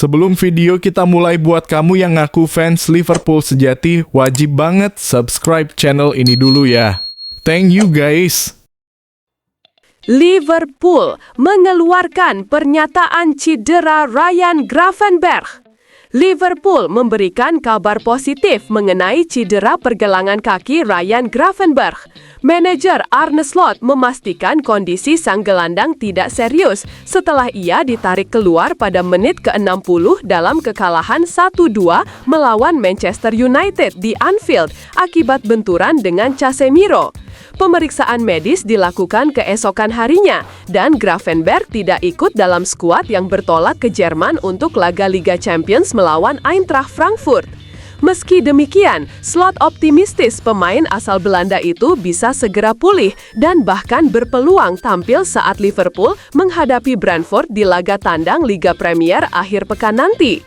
Sebelum video kita mulai, buat kamu yang ngaku fans Liverpool sejati, wajib banget subscribe channel ini dulu ya. Thank you guys. Liverpool mengeluarkan pernyataan cedera Ryan Gravenberch. Liverpool memberikan kabar positif mengenai cedera pergelangan kaki Ryan Gravenberch. Manajer Arne Slot memastikan kondisi sang gelandang tidak serius setelah ia ditarik keluar pada menit ke-60 dalam kekalahan 1-2 melawan Manchester United di Anfield akibat benturan dengan Casemiro. Pemeriksaan medis dilakukan keesokan harinya dan Gravenberch tidak ikut dalam skuad yang bertolak ke Jerman untuk laga Liga Champions melawan Eintracht Frankfurt. Meski demikian, Slot optimistis pemain asal Belanda itu bisa segera pulih dan bahkan berpeluang tampil saat Liverpool menghadapi Brentford di laga tandang Liga Premier akhir pekan nanti.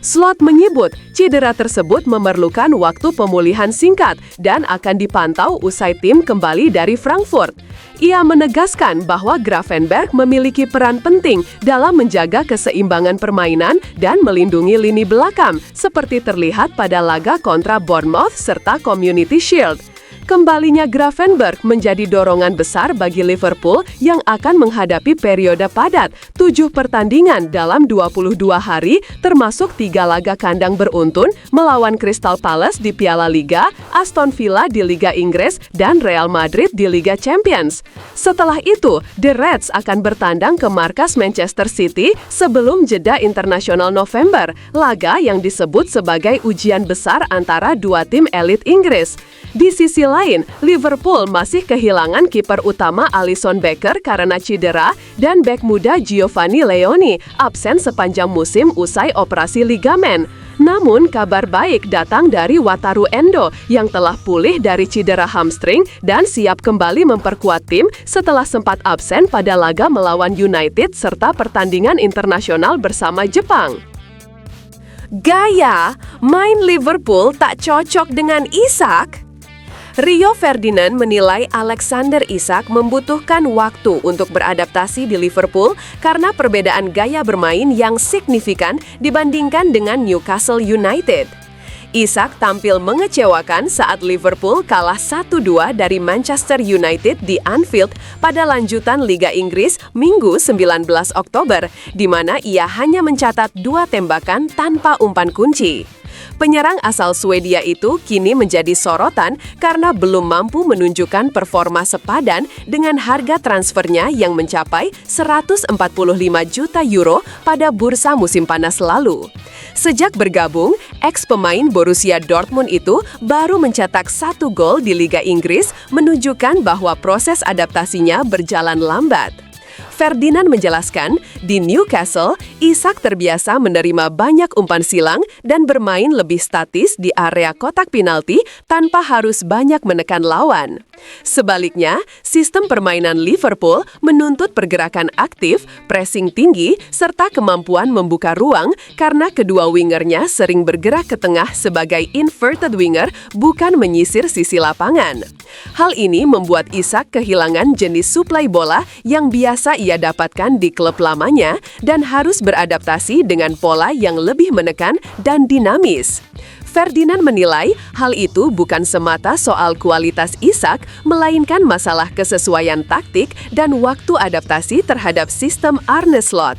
Slot menyebut cedera tersebut memerlukan waktu pemulihan singkat dan akan dipantau usai tim kembali dari Frankfurt. Ia menegaskan bahwa Gravenberch memiliki peran penting dalam menjaga keseimbangan permainan dan melindungi lini belakang, seperti terlihat pada laga kontra Bournemouth serta Community Shield. Kembalinya Gravenberch menjadi dorongan besar bagi Liverpool yang akan menghadapi periode padat 7 pertandingan dalam 22 hari, termasuk 3 laga kandang beruntun melawan Crystal Palace di Piala Liga, Aston Villa di Liga Inggris, dan Real Madrid di Liga Champions. Setelah itu, The Reds akan bertandang ke markas Manchester City sebelum jeda internasional November, laga yang disebut sebagai ujian besar antara dua tim elit Inggris. Di sisi lain, Liverpool masih kehilangan kiper utama Alisson Becker karena cedera dan bek muda Giovanni Leoni absen sepanjang musim usai operasi ligamen. Namun, kabar baik datang dari Wataru Endo yang telah pulih dari cedera hamstring dan siap kembali memperkuat tim setelah sempat absen pada laga melawan United serta pertandingan internasional bersama Jepang. Gaya main Liverpool tak cocok dengan Isak. Rio Ferdinand menilai Alexander Isak membutuhkan waktu untuk beradaptasi di Liverpool karena perbedaan gaya bermain yang signifikan dibandingkan dengan Newcastle United. Isak tampil mengecewakan saat Liverpool kalah 1-2 dari Manchester United di Anfield pada lanjutan Liga Inggris Minggu 19 Oktober, di mana ia hanya mencatat 2 tembakan tanpa umpan kunci. Penyerang asal Swedia itu kini menjadi sorotan karena belum mampu menunjukkan performa sepadan dengan harga transfernya yang mencapai 145 juta euro pada bursa musim panas lalu. Sejak bergabung, ex-pemain Borussia Dortmund itu baru mencetak 1 gol di Liga Inggris, menunjukkan bahwa proses adaptasinya berjalan lambat. Ferdinand menjelaskan, di Newcastle, Isak terbiasa menerima banyak umpan silang dan bermain lebih statis di area kotak penalti tanpa harus banyak menekan lawan. Sebaliknya, sistem permainan Liverpool menuntut pergerakan aktif, pressing tinggi, serta kemampuan membuka ruang karena kedua wingernya sering bergerak ke tengah sebagai inverted winger, bukan menyisir sisi lapangan. Hal ini membuat Isak kehilangan jenis suplai bola yang biasa ia dapatkan di klub lamanya dan harus beradaptasi dengan pola yang lebih menekan dan dinamis. Ferdinand menilai hal itu bukan semata soal kualitas Isak, melainkan masalah kesesuaian taktik dan waktu adaptasi terhadap sistem Arne Slot.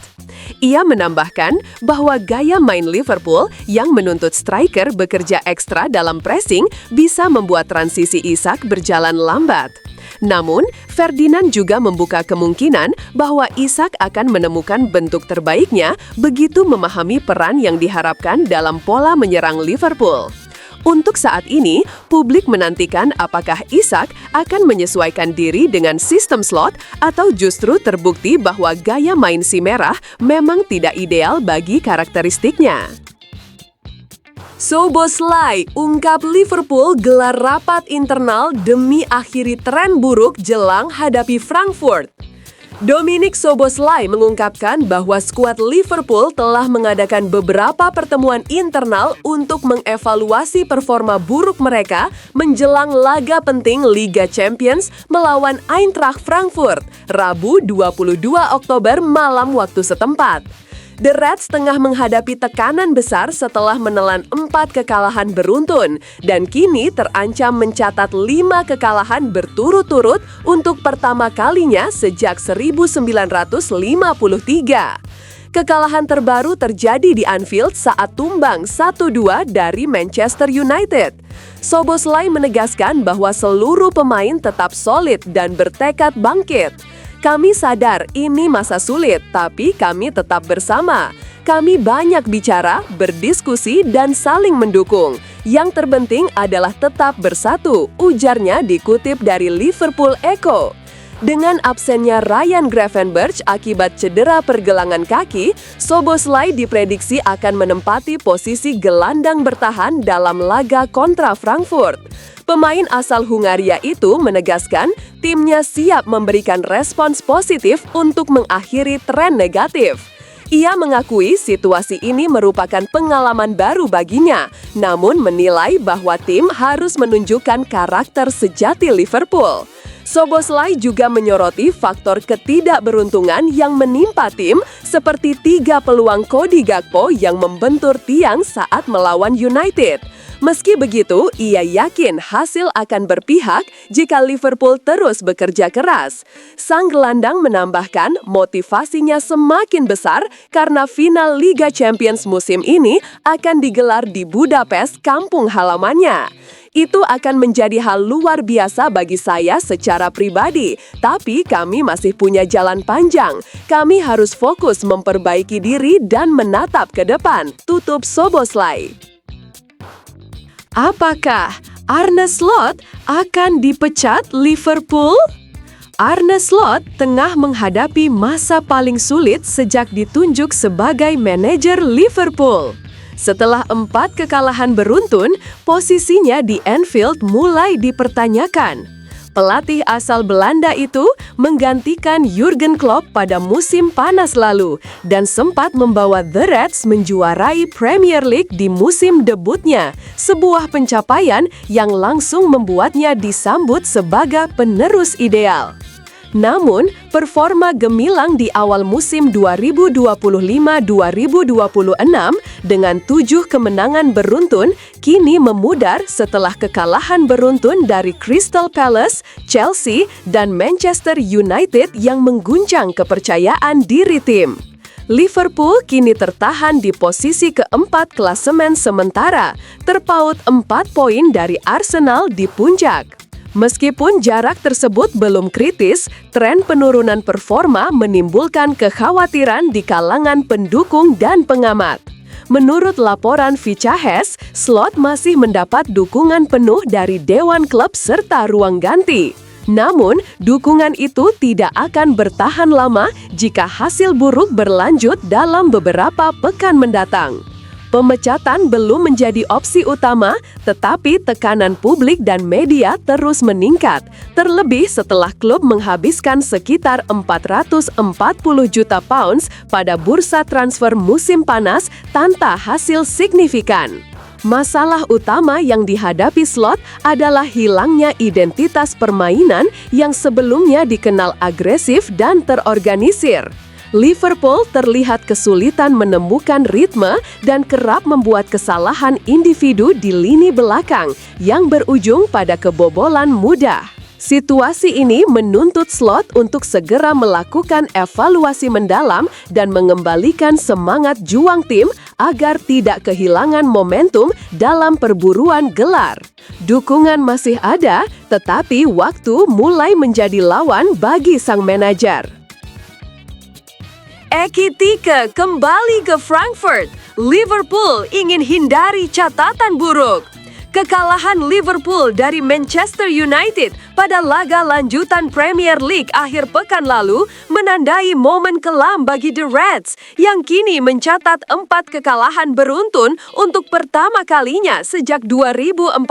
Ia menambahkan bahwa gaya main Liverpool yang menuntut striker bekerja ekstra dalam pressing bisa membuat transisi Isak berjalan lambat. Namun, Ferdinand juga membuka kemungkinan bahwa Isak akan menemukan bentuk terbaiknya begitu memahami peran yang diharapkan dalam pola menyerang Liverpool. Untuk saat ini, publik menantikan apakah Isak akan menyesuaikan diri dengan sistem Slot atau justru terbukti bahwa gaya main si merah memang tidak ideal bagi karakteristiknya. Szoboszlai ungkap Liverpool gelar rapat internal demi akhiri tren buruk jelang hadapi Frankfurt. Dominik Szoboszlai mengungkapkan bahwa skuad Liverpool telah mengadakan beberapa pertemuan internal untuk mengevaluasi performa buruk mereka menjelang laga penting Liga Champions melawan Eintracht Frankfurt, Rabu 22 Oktober malam waktu setempat. The Reds tengah menghadapi tekanan besar setelah menelan 4 kekalahan beruntun dan kini terancam mencatat 5 kekalahan berturut-turut untuk pertama kalinya sejak 1953. Kekalahan terbaru terjadi di Anfield saat tumbang 1-2 dari Manchester United. Szoboszlai menegaskan bahwa seluruh pemain tetap solid dan bertekad bangkit. Kami sadar ini masa sulit, tapi kami tetap bersama. Kami banyak bicara, berdiskusi, dan saling mendukung. Yang terpenting adalah tetap bersatu, ujarnya dikutip dari Liverpool Echo. Dengan absennya Ryan Gravenberch akibat cedera pergelangan kaki, Szoboszlai diprediksi akan menempati posisi gelandang bertahan dalam laga kontra Frankfurt. Pemain asal Hungaria itu menegaskan timnya siap memberikan respons positif untuk mengakhiri tren negatif. Ia mengakui situasi ini merupakan pengalaman baru baginya, namun menilai bahwa tim harus menunjukkan karakter sejati Liverpool. Szoboszlai juga menyoroti faktor ketidakberuntungan yang menimpa tim seperti 3 peluang Cody Gakpo yang membentur tiang saat melawan United. Meski begitu, ia yakin hasil akan berpihak jika Liverpool terus bekerja keras. Sang gelandang menambahkan motivasinya semakin besar karena final Liga Champions musim ini akan digelar di Budapest, kampung halamannya. Itu akan menjadi hal luar biasa bagi saya secara pribadi, tapi kami masih punya jalan panjang. Kami harus fokus memperbaiki diri dan menatap ke depan, tutup Szoboszlai. Apakah Arne Slot akan dipecat Liverpool? Arne Slot tengah menghadapi masa paling sulit sejak ditunjuk sebagai manajer Liverpool. Setelah 4 kekalahan beruntun, posisinya di Anfield mulai dipertanyakan. Pelatih asal Belanda itu menggantikan Jurgen Klopp pada musim panas lalu dan sempat membawa The Reds menjuarai Premier League di musim debutnya, sebuah pencapaian yang langsung membuatnya disambut sebagai penerus ideal. Namun, performa gemilang di awal musim 2025-2026 dengan 7 kemenangan beruntun kini memudar setelah kekalahan beruntun dari Crystal Palace, Chelsea, dan Manchester United yang mengguncang kepercayaan diri tim. Liverpool kini tertahan di posisi keempat klasemen sementara, terpaut 4 poin dari Arsenal di puncak. Meskipun jarak tersebut belum kritis, tren penurunan performa menimbulkan kekhawatiran di kalangan pendukung dan pengamat. Menurut laporan Fichajes, Slot masih mendapat dukungan penuh dari Dewan Klub serta ruang ganti. Namun, dukungan itu tidak akan bertahan lama jika hasil buruk berlanjut dalam beberapa pekan mendatang. Pemecatan belum menjadi opsi utama, tetapi tekanan publik dan media terus meningkat, terlebih setelah klub menghabiskan sekitar 440 juta pounds pada bursa transfer musim panas tanpa hasil signifikan. Masalah utama yang dihadapi Slot adalah hilangnya identitas permainan yang sebelumnya dikenal agresif dan terorganisir. Liverpool terlihat kesulitan menemukan ritme dan kerap membuat kesalahan individu di lini belakang yang berujung pada kebobolan mudah. Situasi ini menuntut Slot untuk segera melakukan evaluasi mendalam dan mengembalikan semangat juang tim agar tidak kehilangan momentum dalam perburuan gelar. Dukungan masih ada, tetapi waktu mulai menjadi lawan bagi sang manajer. Ekitike kembali ke Frankfurt. Liverpool ingin hindari catatan buruk. Kekalahan Liverpool dari Manchester United pada laga lanjutan Premier League akhir pekan lalu menandai momen kelam bagi The Reds yang kini mencatat 4 kekalahan beruntun untuk pertama kalinya sejak 2014.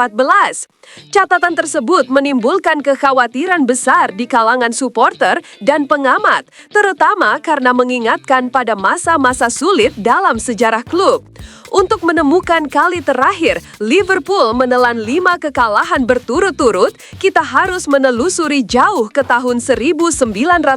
Catatan tersebut menimbulkan kekhawatiran besar di kalangan supporter dan pengamat, terutama karena mengingatkan pada masa-masa sulit dalam sejarah klub. Untuk menemukan kali terakhir Liverpool menelan 5 kekalahan berturut-turut, kita harus menelusuri jauh ke tahun 1953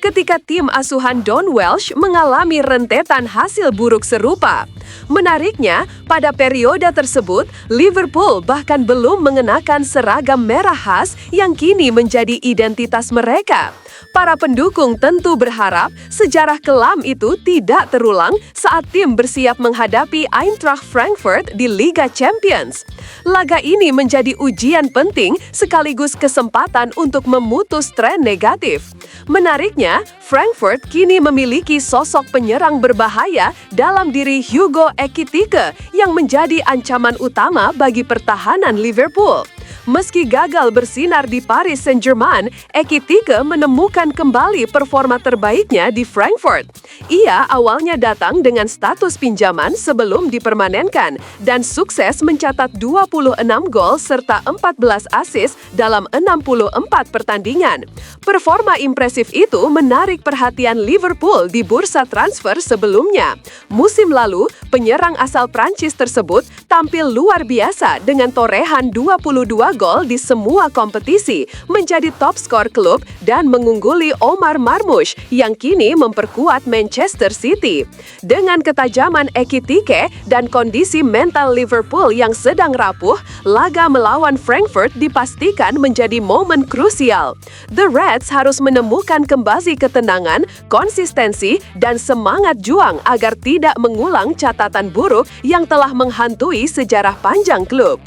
ketika tim asuhan Don Welsh mengalami rentetan hasil buruk serupa. Menariknya, pada periode tersebut, Liverpool bahkan belum mengenakan seragam merah khas yang kini menjadi identitas mereka. Para pendukung tentu berharap sejarah kelam itu tidak terulang saat tim bersiap menghadapi Eintracht Frankfurt di Liga Champions. Laga ini menjadi ujian penting sekaligus kesempatan untuk memutus tren negatif. Menariknya, Frankfurt kini memiliki sosok penyerang berbahaya dalam diri Hugo Ekitike yang menjadi ancaman utama bagi pertahanan Liverpool. Meski gagal bersinar di Paris Saint-Germain, Ekitike menemukan kembali performa terbaiknya di Frankfurt. Ia awalnya datang dengan status pinjaman sebelum dipermanenkan dan sukses mencatat 26 gol serta 14 assist dalam 64 pertandingan. Performa impresif itu menarik perhatian Liverpool di bursa transfer sebelumnya. Musim lalu, penyerang asal Prancis tersebut tampil luar biasa dengan torehan 22 gol di semua kompetisi, menjadi top skor klub dan mengungguli Omar Marmoush yang kini memperkuat Manchester City. Dengan ketajaman Ekitike dan kondisi mental Liverpool yang sedang rapuh, laga melawan Frankfurt dipastikan menjadi momen krusial. The Reds harus menemukan kembali ketenangan, konsistensi, dan semangat juang agar tidak mengulang catatan buruk yang telah menghantui sejarah panjang klub.